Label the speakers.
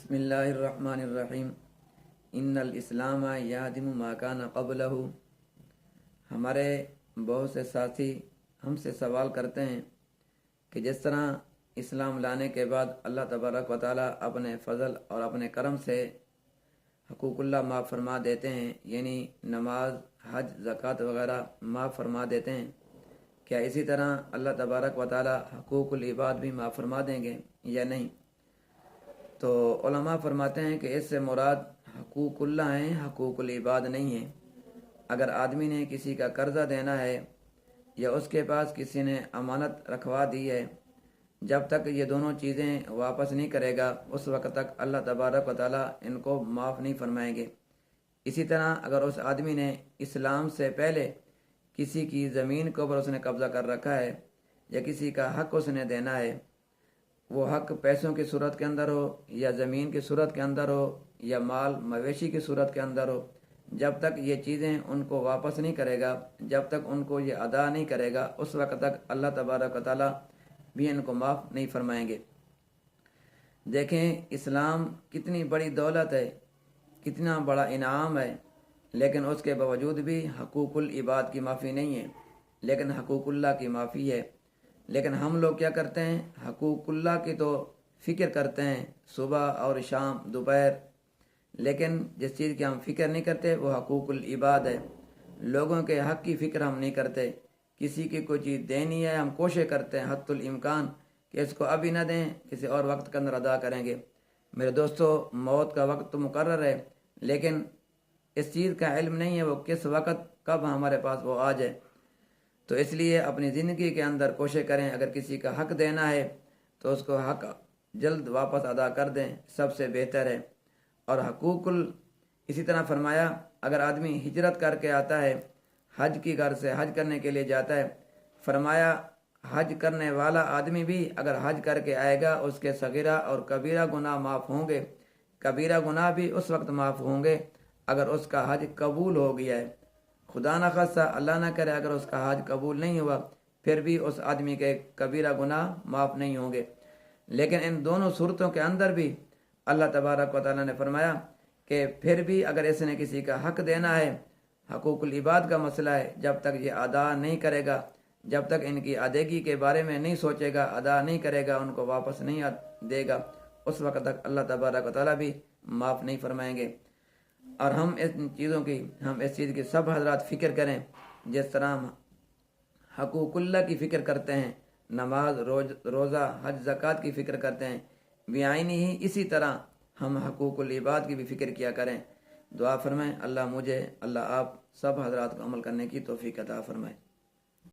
Speaker 1: बिस्मिल्लाहिर्रहमानिर्रहीम। इन्नल इस्लाम यादिमु मा काना क़ब्लहु। हमारे बहुत से साथी हमसे सवाल करते हैं कि जिस तरह इस्लाम लाने के बाद अल्लाह तबारक व तआला अपने फ़ज़ल और अपने करम से हकूक़ुल्लाह माफ़ फरमा देते हैं, यानी नमाज, हज, ज़कात वगैरह माफ़ फरमा देते हैं, क्या इसी तरह अल्लाह तबारक व तआला हकूक़ुल इबाद भी माफ़ फरमा देंगे या नहीं? तो उलमा फरमाते हैं कि इससे मुराद हकूक़ुल्लाह हैं, हकूक़ुल इबाद नहीं है। अगर आदमी ने किसी का कर्ज़ा देना है या उसके पास किसी ने अमानत रखवा दी है, जब तक ये दोनों चीज़ें वापस नहीं करेगा उस वक्त तक अल्लाह तबारक व तआला इनको माफ़ नहीं फरमाएंगे। इसी तरह अगर उस आदमी ने इस्लाम से पहले किसी की ज़मीन के ऊपर उसने कब्ज़ा कर रखा है या किसी का हक़ उसने देना है, वो हक़ पैसों की सूरत के अंदर हो या ज़मीन की सूरत के अंदर हो या माल मवेशी की सूरत के अंदर हो, जब तक ये चीज़ें उनको वापस नहीं करेगा, जब तक उनको ये अदा नहीं करेगा, उस वक्त तक अल्लाह तबारक व तआला भी इनको माफ़ नहीं फरमाएंगे। देखें, इस्लाम कितनी बड़ी दौलत है, कितना बड़ा इनाम है, लेकिन उसके बावजूद भी हकूक़ुल इबाद की माफ़ी नहीं है, लेकिन हकूक़ुल्लाह की माफ़ी है। लेकिन हम लोग क्या करते हैं, हकूक़ुल्लाह की तो फ़िक्र करते हैं सुबह और शाम दोपहर, लेकिन जिस चीज़ की हम फ़िक्र नहीं करते वो हकूक़ुल इबाद है। लोगों के हक़ की फ़िक्र हम नहीं करते। किसी की कोई चीज़ देनी है, हम कोशिश करते हैं हत्तुल इम्कान कि इसको अभी ना दें, किसी और वक्त के अंदर अदा करेंगे। मेरे दोस्तों, मौत का वक्त तो मुकर्रर है, लेकिन इस चीज़ का इल्म नहीं है वो किस वक्त कब हमारे पास वो आ जाए। तो इसलिए अपनी ज़िंदगी के अंदर कोशिश करें, अगर किसी का हक़ देना है तो उसको हक़ जल्द वापस अदा कर दें, सबसे बेहतर है। और हकूक़ुल इसी तरह फरमाया, अगर आदमी हिजरत करके आता है, हज की घर से हज करने के लिए जाता है, फरमाया हज करने वाला आदमी भी अगर हज करके आएगा उसके सगीरा और कबीरा गुनाह माफ़ होंगे। कबीरा गुनाह भी उस वक्त माफ़ होंगे अगर उसका हज कबूल हो गया है। खुदा न खास्ता, अल्लाह ना करे, अगर उसका हज कबूल नहीं हुआ फिर भी उस आदमी के कबीरा गुनाह माफ़ नहीं होंगे। लेकिन इन दोनों सूरतों के अंदर भी अल्लाह तबारक व तआला ने फरमाया कि फिर भी अगर इसने किसी का हक़ देना है, हकूक़ुल इबाद का मसला है, जब तक ये अदा नहीं करेगा, जब तक इनकी अदायगी के बारे में नहीं सोचेगा, अदा नहीं करेगा, उनको वापस नहीं देगा, उस वक्त तक अल्लाह तबारक व तआला भी माफ़ नहीं फरमाएंगे। और हम इस चीज़ की सब हजरात फ़िक्र करें, जिस तरह हम हकूक़ुल्लाह की फ़िक्र करते हैं, नमाज, रोज़ा, हज, ज़कात की फ़िक्र करते हैं, बेआइनी ही इसी तरह हम हकूक़ुल इबाद की भी फ़िक्र किया करें। दुआ फरमाएं, अल्लाह मुझे, अल्लाह आप सब हजरात को अमल करने की तौफ़ीक़ अता फरमाए।